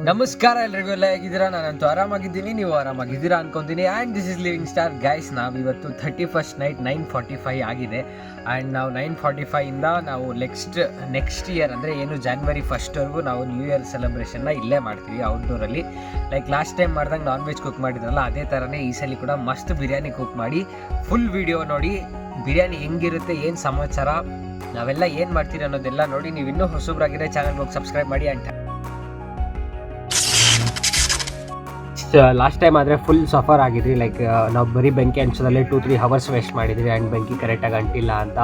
ನಮಸ್ಕಾರ ಎಲ್ರಿಗೂ, ಎಲ್ಲ ಹೇಗಿದ್ದೀರಾ? ನಾನಂತೂ ಆರಾಮಾಗಿದ್ದೀನಿ, ನೀವು ಆರಾಮಾಗಿದ್ದೀರಾ ಅನ್ಕೊಂತೀನಿ. And this is living star guys. ನಾವಿವತ್ತು 31st ನೈಟ್ 9:45 ಆಗಿದೆ. ಆ್ಯಂಡ್ ನಾವು 9:45ಇಂದ ನಾವು ನೆಕ್ಸ್ಟ್ ಇಯರ್ ಅಂದರೆ ಏನು January 1st ನಾವು ನ್ಯೂ ಇಯರ್ ಸೆಲೆಬ್ರೇಷನ್ನ ಇಲ್ಲೇ ಮಾಡ್ತೀವಿ ಔಟ್ಡೋರಲ್ಲಿ. ಲೈಕ್ ಲಾಸ್ಟ್ ಟೈಮ್ ಮಾಡ್ದಂಗೆ ನಾನ್ ವೆಜ್ ಕುಕ್ ಮಾಡಿದ್ರಲ್ಲ, ಅದೇ ಥರನೇ ಈ ಸಲ ಕೂಡ ಮಸ್ತ್ ಬಿರಿಯಾನಿ ಕುಕ್ ಮಾಡಿ ಫುಲ್ ವಿಡಿಯೋ ನೋಡಿ ಬಿರಿಯಾನಿ ಹೆಂಗಿರುತ್ತೆ, ಏನು ಸಮಾಚಾರ, ನಾವೆಲ್ಲ ಏನು ಮಾಡ್ತೀರಿ ಅನ್ನೋದೆಲ್ಲ ನೋಡಿ. ನೀವು ಇನ್ನೂ ಹೊಸಬ್ರಾಗಿದ್ರೆ ಚಾನಲ್ಗೆ ಹೋಗಿ ಸಬ್ಸ್ಕ್ರೈಬ್ ಮಾಡಿ. ಆ್ಯಂಡ್ ಲಾಸ್ಟ್ ಟೈಮ್ ಆದರೆ ಫುಲ್ ಸಫರ್ ಆಗಿದ್ರಿ. ಲೈಕ್ ನಾವು ಬರೀ ಬೆಂಕಿ ಹಂಚೋದಲ್ಲೇ 2-3 hours ವೇಸ್ಟ್ ಮಾಡಿದ್ರಿ. ಆ್ಯಂಡ್ ಬೆಂಕಿ ಕರೆಕ್ಟಾಗಿ ಅಂಟಿಲ್ಲ ಅಂತ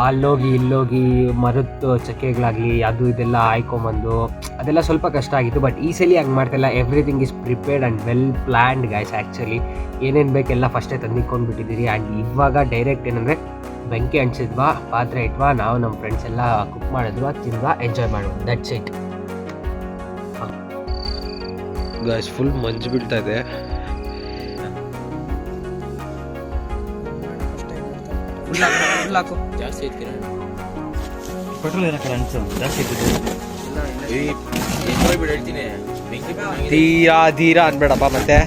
ಅಲ್ಲೋಗಿ ಇಲ್ಲೋಗಿ ಮರದ ಚಕ್ಕೆಗಳಾಗಲಿ ಅದು ಇದೆಲ್ಲ ಆಯ್ಕೊಂಬಂದು ಅದೆಲ್ಲ ಸ್ವಲ್ಪ ಕಷ್ಟ ಆಗಿತ್ತು. ಬಟ್ ಈ ಸಲ ಹಂಗೆ ಮಾಡ್ತಿಲ್ಲ. Everything is prepared and well planned guys. Actually ಏನೇನು ಬೇಕೆಲ್ಲ ಫಸ್ಟೇ ತಂದಿಕೊಂಡು ಬಿಟ್ಟಿದ್ದೀರಿ. ಆ್ಯಂಡ್ ಇವಾಗ ಡೈರೆಕ್ಟ್ ಏನಂದರೆ ಬೆಂಕಿ ಹಂಚಿದ್ವಾ, ಪಾತ್ರೆ ಇಟ್ವಾ, ನಾವು ನಮ್ಮ ಫ್ರೆಂಡ್ಸ್ ಎಲ್ಲ ಕುಕ್ ಮಾಡಿದ್ವಾ, ತಿಂದ್ವಾ, ಎಂಜಾಯ್ ಮಾಡುವ. That's it guys. ಫುಲ್ ಮಂಜು ಬೀಳ್ತಾ ಇದೆ. ಜಾಸ್ತಿ ಐತಿ ಪೆಟ್ರೋಲ್ ಏನಕ್ಕೆ ಅನ್ಸು ಜಾಸ್ತಿ ಹೇಳ್ತೀನಿ. ತೀರಾ ಧೀರಾ ಅನ್ಬೇಡಪ್ಪ ಮತ್ತೆ.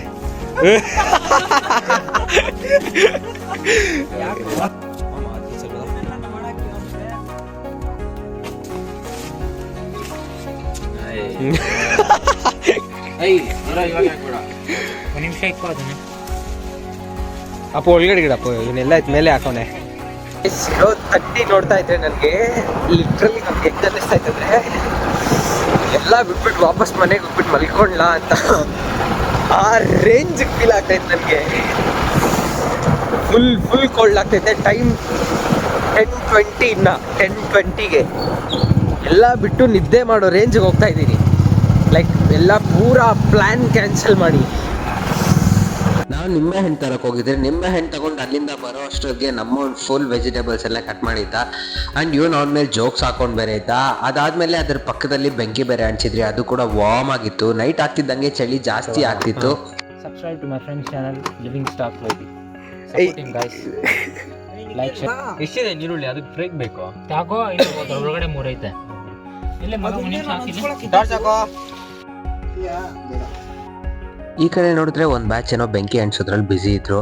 ಅಪ್ಪ ಒಳಗಡೆ ಗಿಡಪ್ಪ, ಇವನ್ನೆಲ್ಲ ಮೇಲೆ ಹಾಕೋನೆ. ತಟ್ಟಿ ನೋಡ್ತಾ ಇದ್ರೆ ನನಗೆ ಲಿಟ್ರಲಿ ನಮ್ಗೆ ಹೆಂಗೆ ಅನ್ನಿಸ್ತಾ ಇತ್ತಂದ್ರೆ ಎಲ್ಲ ಬಿಟ್ಬಿಟ್ಟು ವಾಪಸ್ ಮನೆಗೆ ಹೋಗ್ಬಿಟ್ಟು ಮಲ್ಕೊಳ್ಳ ಅಂತ ಆ ರೇಂಜ್ ಫೀಲ್ ಆಗ್ತೈತೆ ನನಗೆ. ಫುಲ್ ಕೋಲ್ಡ್ ಆಗ್ತೈತೆ. ಟೈಮ್ 10:20 ಇನ್ನು 10:20ಗೆ ಎಲ್ಲ ಬಿಟ್ಟು ನಿದ್ದೆ ಮಾಡೋ ರೇಂಜಿಗೆ ಹೋಗ್ತಾ ಇದ್ದೀನಿ. ಲೈಕ್ ಎಲ್ಲ ಪೂರಾ ಪ್ಲ್ಯಾನ್ ಕ್ಯಾನ್ಸಲ್ ಮಾಡಿ ನಾವು ನಿಂಬೆ ಹಣ್ಣು ತರಕ್ಕೆ ಹೋಗಿದ್ರೆ ನಿಂಬೆ ಹಣ್ಣು ತಗೊಂಡು ಅಲ್ಲಿಂದ ಬರೋ ಅಷ್ಟೊತ್ತಿಗೆ ನಮ್ಮ ಒಂದು ಫುಲ್ ವೆಜಿಟೇಬಲ್ಸ್ ಎಲ್ಲ ಕಟ್ ಮಾಡಿದ್ದ. ಆ್ಯಂಡ್ ಇವನ್ ಅವನ ಮೇಲೆ ಜೋಕ್ಸ್ ಹಾಕೊಂಡು ಬೇರೆ ಇದ್ದ. ಅದಾದಮೇಲೆ ಅದ್ರ ಪಕ್ಕದಲ್ಲಿ ಬೆಂಕಿ ಬೇರೆ ಹಂಚಿದ್ರಿ, ಅದು ಕೂಡ ವಾರ್ಮ್ ಆಗಿತ್ತು. ನೈಟ್ ಆಗ್ತಿದ್ದಂಗೆ ಚಳಿ ಜಾಸ್ತಿ ಆಗ್ತಿತ್ತು. Subscribe to my friends channel living star flyby. Support him guys. Like share. ಎಷ್ಟಿದೆ ನೀರುಳ್ಳಿ? ಅದಕ್ಕೆ ಬ್ರೇಕ್ ಬೇಕು. ಯಾಕೋ ಇದು ಒಳಗಡೆ 3 ಐತೆ. ಇಲ್ಲೇ ಮಗ ನಿಮಿಷ ಈ ಕಡೆ ನೋಡಿದ್ರೆ ಒಂದು ಬ್ಯಾಚ್ ಏನೋ ಬೆಂಕಿ ಹಂಚೋದ್ರಲ್ಲಿ ಬ್ಯುಸಿ ಇದ್ರು.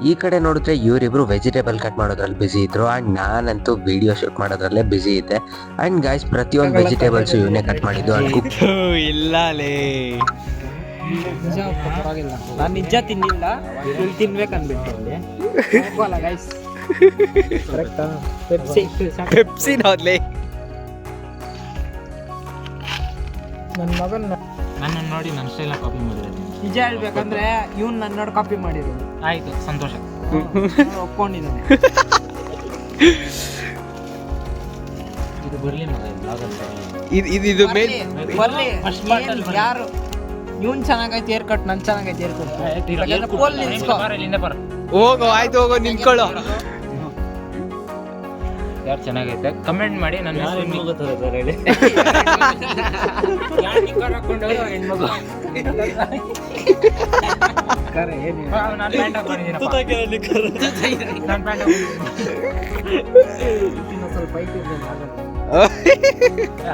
ಈ ಕಡೆ ನೋಡಿದ್ರೆ ಇವರಿಬ್ರು ವೆಜಿಟೇಬಲ್ ಕಟ್ ಮಾಡೋದ್ರಲ್ಲಿ ಬ್ಯುಸಿ ಇದ್ರು. ಆ್ಯಂಡ್ ನಾನಂತೂ ವಿಡಿಯೋ ಶೂಟ್ ಮಾಡೋದ್ರಲ್ಲೇ ಬ್ಯುಸಿ ಇದ್ದೆ. ಆ್ಯಂಡ್ ಗಾಯ್ಸ್ ಪ್ರತಿಯೊಂದು ವೆಜಿಟೇಬಲ್ಸ್ ಇವನ್ನೇ ಕಟ್ ಮಾಡಿದ್ದು. ಇಲ್ಲಲೇ ನಾನು ನಿಜ ತಿನ್ನಿಲ್ಲ, ಇಲ್ಲಿ ತಿನ್ಬೇಕನ್ಬಿಟ್ಟು ಗೈಸ್. ಪೆಪ್ಸಿ ನೋಡ್ಲಿ. ನನ್ನ ಮಗನ ನನ್ನ ನೋಡಿ ನನ್ನ ಸ್ಟೈಲ ಕಾಪಿ ಮಾಡಿರೋದು. ನಿಜ ಹೇಳ್ಬೇಕಂದ್ರೆ ಇವ್ನು ನನ್ನ ನೋಡಿ ಕಾಪಿ ಮಾಡಿರೋದು. ಆಯ್ತು, ಸಂತೋಷ, ಒಪ್ಕೊಂಡಿದ್ದಾನೆ. ಇದು ಬರ್ಲಿ ಮಗ, ಇದು ಮೇನ್ ಯಾರು ಇವ್ನು ಚೆನ್ನಾಗೈತೆ ಏರ್ ಕಟ್, ನನ್ ಚೆನ್ನಾಗೈತೆ ಏರ್ ಕಟ್. ಹೋಗೋ, ಆಯ್ತು ಹೋಗೋ, ನಿಂತ್ಕೊಳ್ಳೋ. ಯಾರು ಚೆನ್ನಾಗೈತೆ ಕಮೆಂಟ್ ಮಾಡಿ. ನನ್ನ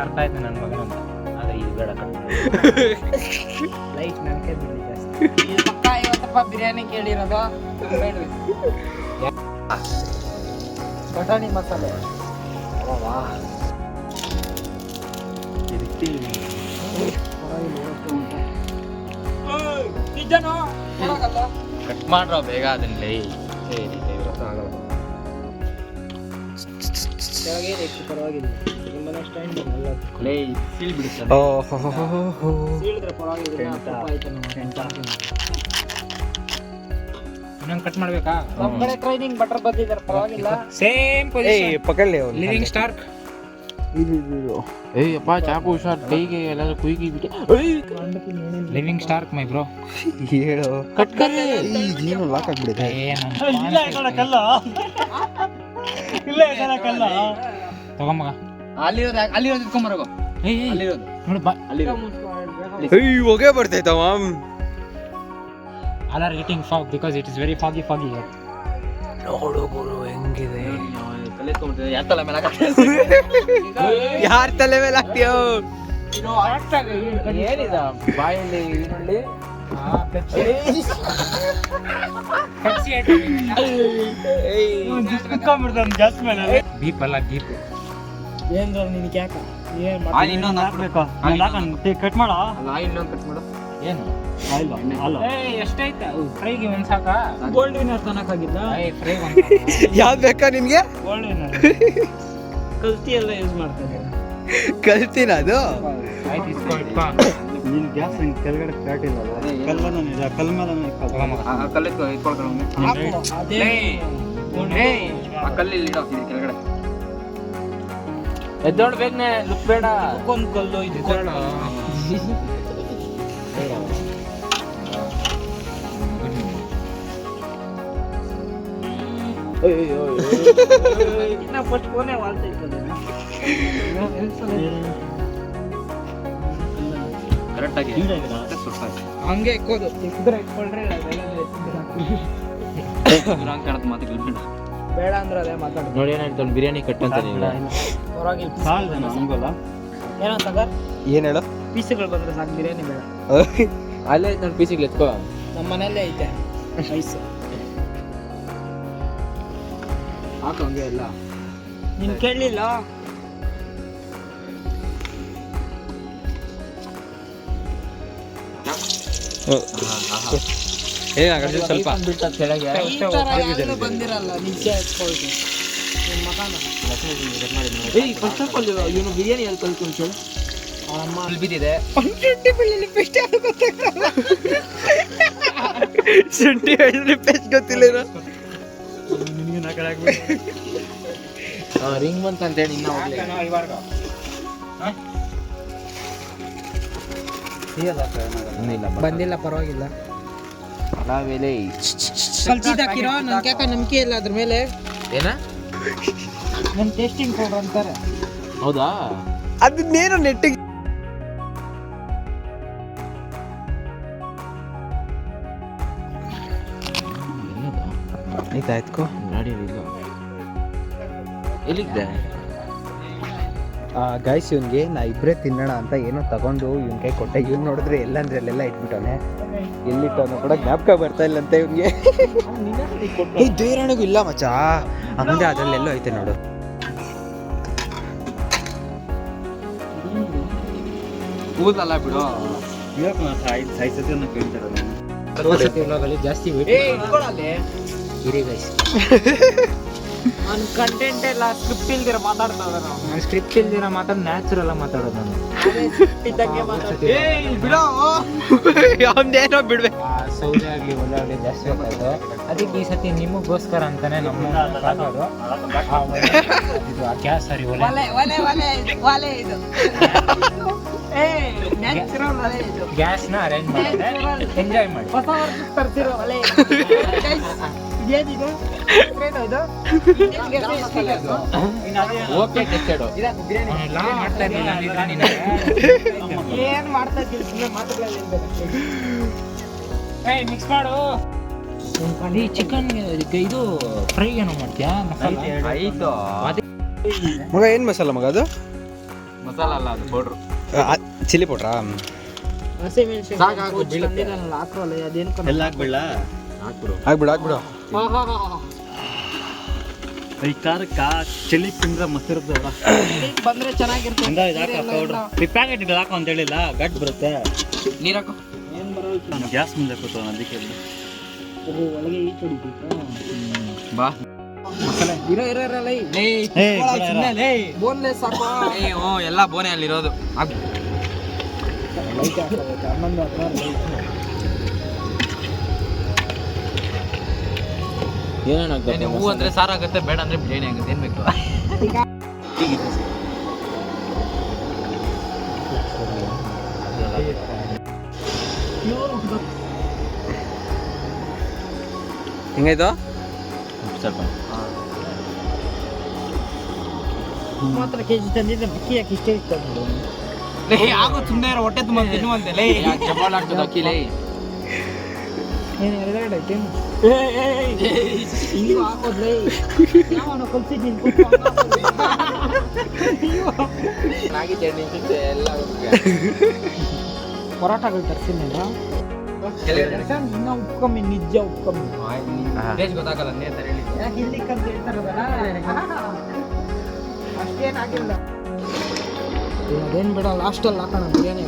ಅರ್ಥ ಆಯ್ತು ನನ್ನ ಮಗನ. ಅದೇ ಇದು ಬೇಡ ಲೈಟ್ ನನಗೆ ಜಾಸ್ತಿ. ಪಕ್ಕ 50 ರೂಪಾಯಿ ಬಿರಿಯಾನಿ ಕೇಳಿರೋದು. ಬಟಾಣಿ ಮಸಾಲೆ ಕಟ್ ಮಾಡ್ರ ಬೇಗ ಅದನ್ನೇ. ಇನ್ನೊಂದು ಕಟ್ ಮಾಡ್ಬೇಕಾ? ನಮ್ಮ ಕಡೆ ಟ್ರೈನಿಂಗ್ ಬಟರ್ ಬಂದಿದ್ದಾರೆ, ಪರವಾಗಿಲ್ಲ. ಸೇಮ್ ಪೊಸಿಷನ್ ಪಕಡ್ಲಿ ಲಿವಿಂಗ್ ಸ್ಟಾರ್. ಅಪ್ಪ ಚಾಕು ಹುಷಾರ್, ಕೈಗೆ ಎಲ್ಲಾದ್ರೂ ಕುಯ್ಗಿ ಬಿಟ್ಟು. Living star my bro. ಹೇಳು ಕಟ್ ಕರೆ ನೀನು ಲಾಕ್ ಆಗ್ಬಿಡಿದೆ. ತಗೊಂಬಗ ಅಲ್ಲಿರೋದು ಇಟ್ಕೊಂಬರೋಗೋ. ನೋಡಿ ಬಾ, ಹೊಗೆ ಬರ್ತೈತವ. all are getting fog because it is very foggy here. ನೋಡು ಗುರು ಹೆಂಗಿದೆ. ತಲೆ ಎತ್ಕೊಂಡ್ಬಿಟ್ಟಿದೆ. ಯಾರ ತಲೆ ಮೇಲೆ ಯಾರ ತಲೆ ಮೇಲೆ ಹಾಕ್ತೀಯೋ? ಏನಿದ ಬಾಯಲ್ಲಿ ಈರುಳ್ಳಿ ಬೀಪ್ ಅಲ್ಲ ಗೀಪ್ ಏನ್ರ ನಿನಗೆ ಯಾಕ ಏನ್ ಇನ್ನೊಂದು ಹಾಕ್ಬೇಕು ಕಟ್ ಮಾಡ ಇನ್ನೊಂದು ಕಟ್ ಮಾಡು ಏನು ಅಲ್ಲ ಎಷ್ಟೈತೆ ಫ್ರೈಗೆ ಒಂದ್ ಸಾಕ ಗೋಲ್ಡ್ ವಿನ್ನರ್ ತನಕಾಗಿದ್ದ ಫ್ರೈ ಯಾವ್ದು ಬೇಕಾ ನಿನ್ಗೆ ಗೋಲ್ಡ್ ವಿನ್ನರ್ ಕಲ್ತಿ ಎಲ್ಲ ಯೂಸ್ ಮಾಡ್ತಾರೆ ಕಲ್ತೀನ ಅದು ಆಯ್ತು ಇಸ್ಕೊಳ್ಪ ನೀನ್ ಗ್ಯಾಸ್ ಕೆಳಗಡೆ ಫ್ಲಾಟ್ ಇಲ್ಲ ಕಲ್ಲನ್ನ ನಿಜ ಕಲ್ ಮೇಲೆ ಕಲ್ಲಿ ಕೆಳಗಡೆ ಎದ್ದೋಡ್ ಬೇಗನೆ ಲುಕ್ ಬೇಡ ಒಂದ್ ಕಲ್ಲು ಇದು ಇನ್ನ ಫಸ್ಟ್ ಫೋನೇ ವಾಲ್ತಾ ಇರ್ತದೆ ಕರೆಕ್ಟ್ ಆಗಿ ಹಂಗೆ ಇಕ್ಕೋದು ಇದ್ರೆ ಇಟ್ಕೊಳ್ರಿ ಕಾಣತ್ ಮಾತು ಬೇಡ ಬೇಡ ಅಂದ್ರೆ ಅದೇ ಮಾತಾಡ ನೋಡಿ ಏನ್ ಹೇಳ್ತಾನೆ ಬಿರಿಯಾನಿ ಕಟ್ಟಂತ ಪರವಾಗಿಲ್ಲ ಸಾಲ್ದನ ಹಂಗಲ್ಲ ಏನೋ ತಗರ್ ಏನ್ ಹೇಳು ಪೀಸ್ಗಳು ಬಂದ್ರೆ ಸಾಕು ಬಿರಿಯಾನಿ ಬೇಡ ಅಲ್ಲೇ ಐತೆ ನನ್ನ ಪೀಸಿಗೆ ಎತ್ಕೋ ನಮ್ಮ ಮನೆಯಲ್ಲೇ ಐತೆ ರೈಸ್ ಹಾಕು ಹಂಗೆ ಎಲ್ಲ ನೀನ್ ಕೇಳಲಿಲ್ಲ ಏನಾಗಲ್ಲ ಸ್ವಲ್ಪ ಬಿಟ್ಟ ಕೆಳಗೆ ಈ ತರ ಯಾರು ಬಂದಿರಲ್ಲ ನಿಜ ಎತ್ಕೊಳ್ತು ನಿನ್ ಮಗನ ಫಸ್ಟ್ ಆಫ್ ಆಲ್ ಇವನು ಬಿರಿಯಾನಿ ಎಲ್ಲಿ ಕಲ್ತ್ಕೊಂಡು ಕೇಳು ಅವರಮ್ಮ ಅಲ್ಲಿ ಬಿದ್ದಿದೆ ಶುಂಠಿ ಬೆಳ್ಳುಳ್ಳಿ ಪೇಸ್ಟ್ ಗೊತ್ತಿಲ್ಲ ನಿನಗೆ ನಾ ಕಡೆ ರಿಂಗ್ ಬಂತ ಅಂತ ಹೇಳಿ ಇನ್ನ ಹೋಗ್ಲಿ ಇಲ್ಲ ಬಂದಿಲ್ಲ ಪರವಾಗಿಲ್ಲ ನಾವೇಲೆ ಕಲ್ತಿದ್ದಾಕಿರೋ ನನ್ಗೆ ಯಾಕೆ ನಂಬಿಕೆ ಇಲ್ಲ ಅದ್ರ ಮೇಲೆ ಏನ ನನ್ ಟೇಸ್ಟಿಂಗ್ ಪೌಡರ್ ಅಂತಾರೆ ಹೌದಾ ಅದನ್ನೇನೋ ನೆಟ್ಟಿಗೆ ಆಯ್ತಾಯ್ತು ಗಾಡಿ ಎಲ್ಲಿದ್ದೆ ಗೈಸ್ ಇವನ್ಗೆ ನಾ ಇಬ್ಬರೇ ತಿನ್ನೋಣ ಅಂತ ಏನೋ ತಗೊಂಡು ಇವನ್ ಕೈ ಕೊಟ್ಟೆ ಇವ್ನು ನೋಡಿದ್ರೆ ಎಲ್ಲಂದ್ರೆ ಅಲ್ಲೆಲ್ಲ ಇಟ್ಬಿಟ್ಟವನೆ ಎಲ್ಲಿಟ್ಟವನು ಕೂಡ ಜ್ಞಾಪಕ ಬರ್ತಾ ಇಲ್ಲ ಅಂತ ಇವನ್ಗೆ ಈ ದೇವರಣಿಗೂ ಇಲ್ಲ ಮಚ್ಚ ಹಂಗಂದ್ರೆ ಅದ್ರಲ್ಲೆಲ್ಲೋ ಐತೆ ನೋಡು ಕೂದಲ್ಲ ಬಿಡು ಜಾಸ್ತಿ ಇರಿ ಗೈಸ್ ನನ್ನ ಕಂಟೆಂಟ್ ಎಲ್ಲ ಸ್ಕ್ರಿಪ್ಟ್ ಇಲ್ದಿರ ಮಾತಾಡ್ತಾ ಇದ್ದಾರೆ ನಾನು ಸ್ಕ್ರಿಪ್ಟ್ ಇಲ್ದಿರ ಮಾತಾಡ್ ನ್ಯಾಚುರಲ್ ಆಗಿ ಮಾತಾಡೋದು ನಾನು ಇದ್ದಂಗೆ ಮಾತಾಡ್ತೀನಿ ಅವನೇನೋ ಬಿಡ್ಬೇಕು ಸೌದೆ ಆಗಲಿ ಒಳ್ಳೆ ಆಗಲಿ ಜಾಸ್ತಿ ಹೋಗ್ತಾಯಿತ್ತು ಅದಕ್ಕೆ ಈ ಸತಿ ನಿಮಗೋಸ್ಕರ ಅಂತಾನೆ ನಮ್ಮ ಸಾಕೋದು ಇದು ಆ ಗ್ಯಾಸ್ ಸರಿ ಒಲೆ ಗ್ಯಾಸ್ನ ಅರೇಂಜ್ ಮಾಡಿದ್ರೆ ಎಂಜಾಯ್ ಮಾಡಿ ಹೊಸ ವರ್ಷಕ್ಕೆ ತರ್ತಿರೋ ಒಲೆ ಇದೇನಿದು ಇದು ಓಕೆ ಟೆಸ್ಟೆಡ್ ಅವನೆಲ್ಲ ಮಾಡ್ತಾ ಇರ್ಲಿಲ್ಲ ಅಂದಿದ್ರೆ ನೀನು ಏನ್ ಮಾಡ್ತಾ ಇದ್ದೀರಿ ಸುಮ್ಮನೆ ಮಾತುಗಳಲ್ಲಿ ಏಯ್ ಮಿಕ್ಸ್ ಮಾಡು ಈ ಚಿಕನ್ ಇದು ಫ್ರೈ ಏನೋ ಮಾಡ್ತೀಯಾ ಮಸಾಲೆ ಆಯ್ತು ಮಗ ಏನು ಮಸಾಲ ಮಗ ಅದು ಮಸಾಲ ಅಲ್ಲ ಅದು ಪೌಡ್ರು ಚಿಲ್ಲಿ ಪೌಡ್ರಾ ಹಸಿಮೆಣಸಿನ ಸಾಕಾಗು, ಬೀಳುತ್ತೆ. ಹಾಕ್ರಲ್ಲ ಅದೇನು ಎಲ್ಲ ಹಾಕ್ಬಿಡ್ಲ ಹಾಕ್ಬಿಡು ಆಗ್ಬಿಡು ಈ ಖಾರಕ್ಕ ಚಿಲ್ಲಿ ತಿಂದ್ರೆ ಮಸ್ತಿರುತ್ತೆ ಬಂದ್ರೆ ಚೆನ್ನಾಗಿರ್ತದೆ ಪ್ಯಾಕೆಟ್ ಇದೆ ಹಾಕೋ ಅಂತ ಹೇಳಿಲ್ಲ ಗಟ್ ಬರುತ್ತೆ ನೀರಾಕು ಏನ್ ಬರಲ್ಲ ನಾನು ಗ್ಯಾಸ್ ಮುಂದೆ ಕೂತು ಅದಕ್ಕೆ ಒಳಗೆ ಈ ಕಡಿಬೇಕಾ ಬಾ ಇರೋ ಲೈ ಬೋನ್ಲೆಸ್ ಸಾಕು ಎಲ್ಲ ಬೋನೆ ಅಲ್ಲಿರೋದು ಲೈಟ್ ಹಾಕೋಬೇಕು ಹನ್ನೊಂದು ಹತ್ರ ಏನೇನಾಗುತ್ತೆ ಹೂ ಅಂದ್ರೆ ಸಾರಾಗುತ್ತೆ ಬೇಡ ಅಂದ್ರೆ ಬಿರಿಯಾನಿ ಆಗುತ್ತೆ ಏನ್ ಬೇಕು ಹೆಂಗಾಯ್ತು ಸ್ವಲ್ಪ ಮಾತ್ರ ಕೆಜಿ ತಂದಿದ್ದೆ ಅಕ್ಕಿ ಯಾಕೆ ಇಷ್ಟೇ ಇತ್ತು ಆಗೋ ಸುಮ್ಮನೆ ಹೊಟ್ಟೆ ತುಂಬ ತಿನ್ನುವಂತೆ ಲೇ ಜಬಾಲ್ ಆಗ್ತದೆ ಅಕ್ಕಿಲೇ ಏನು ಎರಡೆರಡು ಐತೇನು ಹಿಂಗೆ ಹಾಕೋದ್ಲೇ ಯಾವನ ಕಲ್ಸಿದ್ದೀನಿ ಪರೋಟಾಗಳು ತರಿಸಿಲ್ಲ ಇನ್ನ ಉಪ್ಪು ಕಮ್ಮಿ, ನಿಜ ಉಪ್ಪು ಕಮ್ಮಿ. ಟೇಸ್ಟ್ ಗೊತ್ತಾಗಲ್ಲ ನೇತಾರೆ ಹೇಳಿದ್ದು. ಯಾಕೆ ಇಲ್ಲಿ ಕಂತ ಹೇಳ್ತಾರಲ್ಲ ಅಷ್ಟೇನಾಗಿಲ್ಲ. ಅದೇನು ಬೇಡ, ಲಾಸ್ಟಲ್ಲಿ ಹಾಕೋಣ ಬಿರಿಯಾನಿ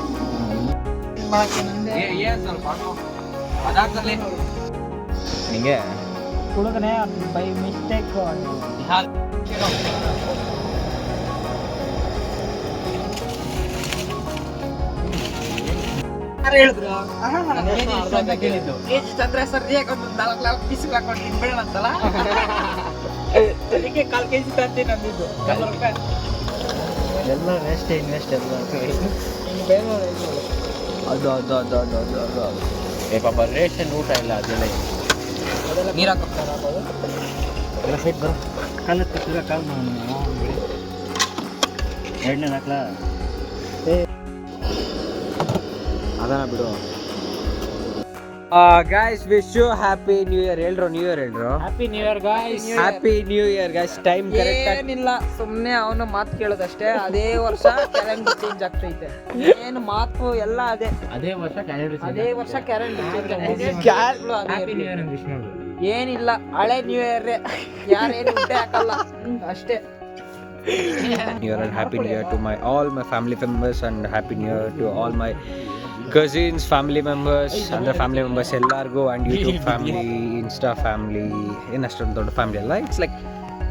ಮಾಡಕ್ಕೆ ನಂದೆ ಏನ್ ಸ್ವಲ್ಪ ಹಾಕು. ಪದಾರ್ಥದಲ್ಲಿ ನಿಂಗೆ ಹುಡುಗನೇ ಬೈ ಮಿಸ್ಟೇಕ್ ಹೇಳಿದ್ರು ಚಂದ್ರ ಸರಿಯಾಗಿ ಒಂದು 4 ಪೀಸ್ ಹಾಕೊಂಡು ತಿನ್ಬೇಡ ಅಂತಲ್ಲ, ಅದಕ್ಕೆ 1/4 kg ತಂತೀನಿ ಅಂದಿದ್ದು. ಎಲ್ಲ ವೇಸ್ಟ್ ಇನ್ವೆಸ್ಟ್ ಎಲ್ಲ ಅದು ಅದು ಅದು ಅದು ಅದು ಅದು ಅದು ಏ ಪಾಪ ರೇಷನ್ ಊಟ ಇಲ್ಲ ಅದೆಲ್ಲ ನೀರು ಹಾಕೋತಾರೆ ಎಲ್ಲ ಸೈಡ್ ಬರೋ ಕಾಲ ತಿರ್ಗ ಕಾಲ್ ಎರಡನೇ ಹಾಕ್ಲಾ ಅದನ್ನ ಬಿಡು. Guys wish you happy new year. ಹೇಳ್ರು ನ್ಯೂ ಇಯರ್ ಹೇಳ್ರು. Happy new year guys. Happy new year guys. Time correct ಏನಿಲ್ಲ, ಸುಮ್ಮನೆ ಅವನ ಮಾತು ಕೇಳೋದಷ್ಟೇ. ಅದೇ ವರ್ಷ ಕ್ಯಾಲೆಂಡರ್ ಚೇಂಜ್ ಆಗ್ತೈತೆ, ಏನು ಮಾತು ಎಲ್ಲ ಅದೇ. ಅದೇ ವರ್ಷ ಕ್ಯಾಲೆಂಡರ್ ಅದೇ ವರ್ಷ calendar change happy new year wish ಮಾಡು. ಏನಿಲ್ಲ, ಹಳೆ ನ್ಯೂ ಇಯರ್ ಯಾರೇನು ಉಡ್ಡೆ ಹಾಕಲ್ಲ ಅಷ್ಟೇ. New Year and Happy New Year to all my family members and Happy New Year to all my cousins, family members, and family members ಎಲ್ಲರಿಗೂ and YouTube family, Insta family, ಏನು ಅಷ್ಟೊಂದು ದೊಡ್ಡ family ಅಲ್ಲ. It's like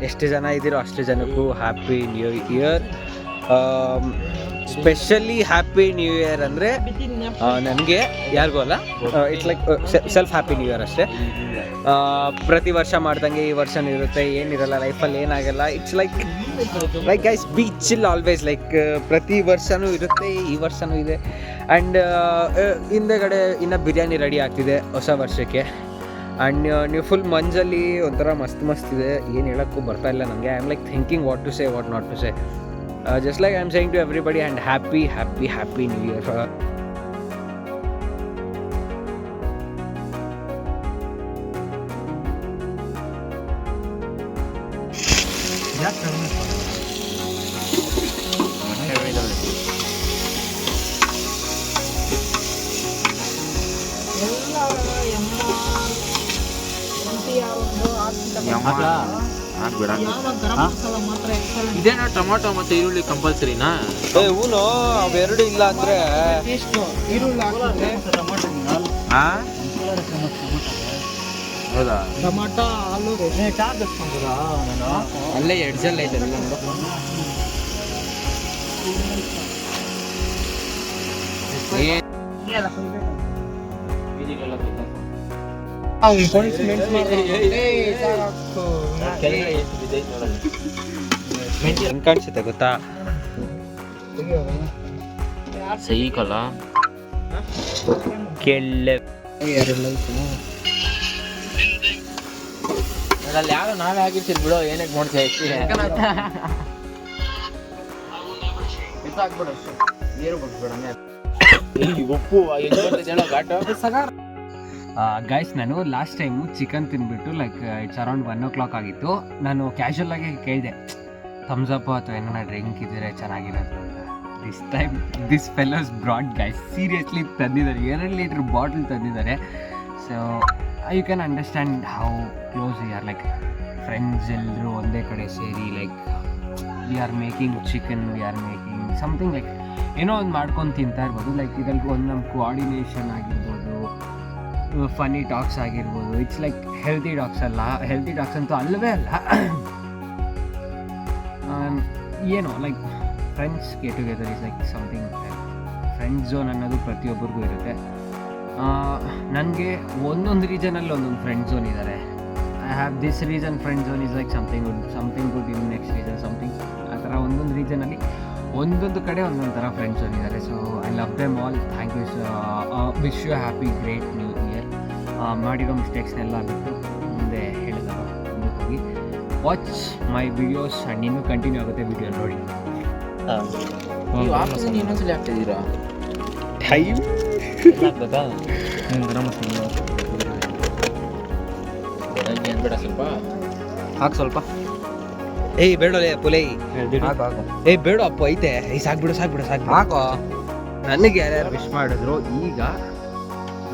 ಎಷ್ಟು ಜನ ಇದ್ದೀರೋ ಅಷ್ಟು ಜನಕ್ಕೂ happy new year. Specially happy new year ಅಂದರೆ ನನಗೆ ಯಾರಿಗೂ ಅಲ್ಲ, it's like self happy new year ಅಷ್ಟೇ. ಪ್ರತಿ ವರ್ಷ ಮಾಡ್ದಂಗೆ ಈ ವರ್ಷನೂ ಇರುತ್ತೆ, ಏನಿರಲ್ಲ ಲೈಫಲ್ಲಿ ಏನಾಗಲ್ಲ. It's like guys B chill always. Like ಪ್ರತಿ ವರ್ಷನೂ ಇರುತ್ತೆ, ಈ ವರ್ಷನೂ ಇದೆ. ಆ್ಯಂಡ್ ಹಿಂದೆಗಡೆ ಇನ್ನು ಬಿರಿಯಾನಿ ರೆಡಿ ಆಗ್ತಿದೆ ಹೊಸ ವರ್ಷಕ್ಕೆ. ಆ್ಯಂಡ್ ನೀವು ಫುಲ್ ಮಂಜಲ್ಲಿ ಒಂಥರ ಮಸ್ತ್ ಇದೆ, ಏನು ಹೇಳೋಕ್ಕೂ ಬರ್ತಾ ಇಲ್ಲ ನನಗೆ. I am like thinking what to say, what not to say. Just like I am saying to everybody and happy new year. ಇದೇನೋ ಟೊಮೊಟೊ ಮತ್ತೆ ಈರುಳ್ಳಿ ಕಂಪಲ್ಸರಿನಾ? ಹೂನು ಅವೆರಡು ಇಲ್ಲ ಅಂದರೆ ಹೌದಾ? ಟೊಮಾಟೊ ಆಲೂ ಅಲ್ಲೇ ಎಡ್ಜಲ್ಲಿ ಐತೆ ಹೆಂಗ್ ಕಾಣಿಸುತ್ತೆ ಗೊತ್ತಾ? ಸಹಿ ಕಲ ಕೆಳ್ಳೆ ಅದ್ರಲ್ಲಿ ಯಾರು ನಾವೇ ಆಗಿರ್ತೀವಿ ಬಿಡೋ, ಏನಕ್ಕೆ ನೋಡ್ತೀವಿ ನೀರು ಕೊಟ್ಬಿಡ ಉಪ್ಪು ಘಾಟು. ಗೈಸ್ ನಾನು ಲಾಸ್ಟ್ ಟೈಮು ಚಿಕನ್ ತಿಂದ್ಬಿಟ್ಟು ಲೈಕ್ ಇಟ್ಸ್ ಅರೌಂಡ್ 1 o'clock ಆಗಿತ್ತು. ನಾನು ಕ್ಯಾಶುವಲ್ ಆಗಿ ಕೇಳಿದೆ ಥಮ್ಸ್ ಅಪ್ ಅಥವಾ ಏನಾರ ಡ್ರಿಂಕ್ ಇದ್ದರೆ ಚೆನ್ನಾಗಿರೋದು ಅಂತ. This time this fellows brought guys seriously ತಂದಿದ್ದಾರೆ, 2 ಲೀಟ್ರ್ ಬಾಟಲ್ ತಂದಿದ್ದಾರೆ. So you can understand how close we are. Like friends ಎಲ್ಲರೂ ಒಂದೇ ಕಡೆ ಸೇರಿ like we are making chicken, we are making something like ಏನೋ ಒಂದು ಮಾಡ್ಕೊಂಡು ತಿಂತಾ ಇರ್ಬೋದು. ಲೈಕ್ ಇದರಲ್ಲಿ ಒಂದು ನಮ್ಮ ಕೋಆರ್ಡಿನೇಷನ್ ಆಗಿರ್ಬೋದು, ಫನ್ನಿ ಟಾಕ್ಸ್ ಆಗಿರ್ಬೋದು. ಇಟ್ಸ್ ಲೈಕ್ ಹೆಲ್ತಿ ಟಾಕ್ಸ್ ಅಲ್ಲ, ಹೆಲ್ತಿ ಟಾಕ್ಸ್ ಅಂತೂ ಅಲ್ಲವೇ ಅಲ್ಲ. ಏನೋ like friends get together is like something. Friend zone ಅನ್ನೋದು ಪ್ರತಿಯೊಬ್ಬರಿಗೂ ಇರುತ್ತೆ. ನನಗೆ ಒಂದೊಂದು ರೀಜನಲ್ಲಿ ಒಂದೊಂದು ಫ್ರೆಂಡ್ ಝೋನ್ ಇದ್ದಾರೆ. I have this reason friend zone is like something good in next reason something. ಆ ಥರ ಒಂದೊಂದು ರೀಜನಲ್ಲಿ ಒಂದೊಂದು ಕಡೆ ಒಂದೊಂದು ಥರ ಫ್ರೆಂಡ್ಸ್ ಇದ್ದಾರೆ. So I love them all. Thank you. Wish you happy great new year. ಮಾಡಿರೋ ಮಿಸ್ಟೇಕ್ಸ್ನೆಲ್ಲ ಬಿಟ್ಟು ಮುಂದೆ ಹೇಳಿದಾಗ ಮುಂದಕ್ಕೆ ಹೋಗಿ ವಾಚ್ ಮೈ ವಿಡಿಯೋಸ್ ಆ್ಯಂಡ್ ಇನ್ನೂ ಕಂಟಿನ್ಯೂ ಆಗುತ್ತೆ ವಿಡಿಯೋ ನೋಡಿ. ಇನ್ನೊಂದ್ಸಲಿ ಆಗ್ತಿದ್ದೀರಾ ಟೈಮ್ ಬೇಡ ಸ್ವಲ್ಪ ಹಾಕಿ ಸ್ವಲ್ಪ ಏಯ್ ಬೇಡಲೇ ಪುಲೇ ಏಯ್ ಬೇಡ ಅಪ್ಪ ಐತೆ ಏಯ್ ಸಾಕ್ಬಿಡು ಹಾಕೋ. ನನಗೆ ಯಾರ್ಯಾರು ವಿಶ್ ಮಾಡಿದ್ರು ಈಗ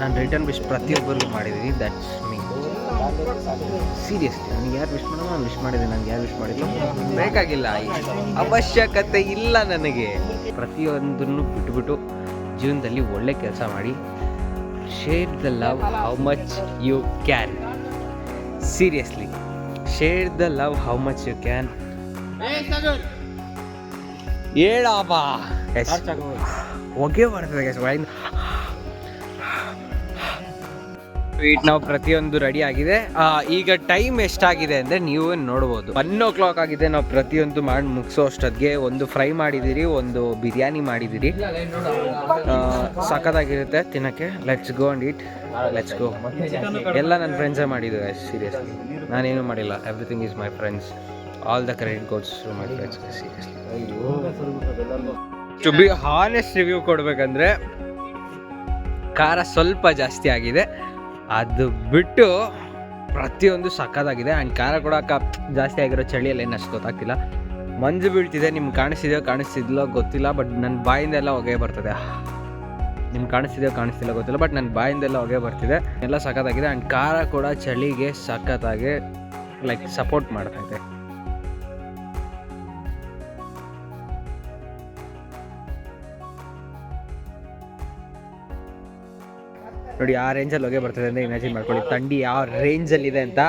ನಾನು ರಿಟರ್ನ್ ವಿಶ್ ಪ್ರತಿಯೊಬ್ಬರಿಗೂ ಮಾಡಿದ್ದೀನಿ. That's me seriously. ನನಗೆ ಯಾರು ವಿಶ್ ಮಾಡೋ ನಾನು ವಿಶ್ ಮಾಡಿದ್ದೀನಿ. ನನಗೆ ಯಾರು ವಿಶ್ ಮಾಡಿದ್ರು ಬೇಕಾಗಿಲ್ಲ, ಅವಶ್ಯಕತೆ ಇಲ್ಲ ನನಗೆ. ಪ್ರತಿಯೊಂದನ್ನು ಬಿಟ್ಬಿಟ್ಟು ಜೀವನದಲ್ಲಿ ಒಳ್ಳೆ ಕೆಲಸ ಮಾಡಿ. Share the love how much you can. Seriously, share the love how much you can. ಹೇಳಪ್ಪ ಹೊಗೆ ಬರ್ತದೆ ಒಳಗಿಂದ. ಸ್ವೀಟ್ ನಾವು ಪ್ರತಿಯೊಂದು ರೆಡಿ ಆಗಿದೆ. ಈಗ ಟೈಮ್ ಎಷ್ಟಾಗಿದೆ ಅಂದರೆ ನೀವು ನೋಡ್ಬೋದು 1 ಆಗಿದೆ. ನಾವು ಪ್ರತಿಯೊಂದು ಮಾಡಿ ಮುಗಿಸೋ ಅಷ್ಟೊತ್ತಿಗೆ ಒಂದು ಫ್ರೈ ಮಾಡಿದ್ದೀರಿ, ಒಂದು ಬಿರಿಯಾನಿ ಮಾಡಿದ್ದೀರಿ. ಸಖತ್ತಾಗಿರುತ್ತೆ ತಿನ್ನೋಕ್ಕೆ. Let's go and eat, let's go. ಎಲ್ಲ ನನ್ನ ಫ್ರೆಂಡ್ಸೇ ಮಾಡಿದ್ದಾರೆ ಸೀರಿಯಸ್ಲಿ, ನಾನೇನು ಮಾಡಿಲ್ಲ. Everything is my friends. All the credit goes to my friends seriously. To be honest review ಕೊಡಬೇಕಂದ್ರೆ ಖಾರ ಸ್ವಲ್ಪ ಜಾಸ್ತಿ ಆಗಿದೆ, ಅದು ಬಿಟ್ಟು ಪ್ರತಿಯೊಂದು ಸಕ್ಕತ್ತಾಗಿದೆ. ಆ್ಯಂಡ್ ಖಾರ ಕೂಡ ಜಾಸ್ತಿ ಆಗಿರೋ ಚಳಿಯಲ್ಲಿ ಏನು ಅಷ್ಟು ಗೊತ್ತಾಗ್ತಿಲ್ಲ. ಮಂಜು ಬೀಳ್ತಿದೆ, ನಿಮ್ಗೆ ಕಾಣಿಸ್ತಿದ್ಲೋ ಗೊತ್ತಿಲ್ಲ, ಬಟ್ ನನ್ನ ಬಾಯಿಂದೆಲ್ಲ ಹೊಗೆ ಬರ್ತದೆ. ನಿಮ್ಗೆ ಕಾಣಿಸ್ತಿಲ್ಲ ಗೊತ್ತಿಲ್ಲ, ಬಟ್ ನನ್ನ ಬಾಯಿಂದೆಲ್ಲ ಹೊಗೆ ಬರ್ತಿದೆ. ಎಲ್ಲ ಸಕ್ಕತ್ತಾಗಿದೆ. ಆ್ಯಂಡ್ ಖಾರ ಕೂಡ ಚಳಿಗೆ ಸಖತ್ತಾಗಿ ಲೈಕ್ ಸಪೋರ್ಟ್ ಮಾಡ್ತೈತೆ. ನೋಡಿ ಆ ರೇಂಜಲ್ಲಿ ಹೊಗೆ ಬರ್ತದೆ ಅಂದರೆ ಇಮ್ಯಾಜಿನ್ ಮಾಡ್ಕೊಳ್ಳಿ ಥಂಡಿ ಯಾವ ರೇಂಜಲ್ಲಿದೆ ಅಂತ.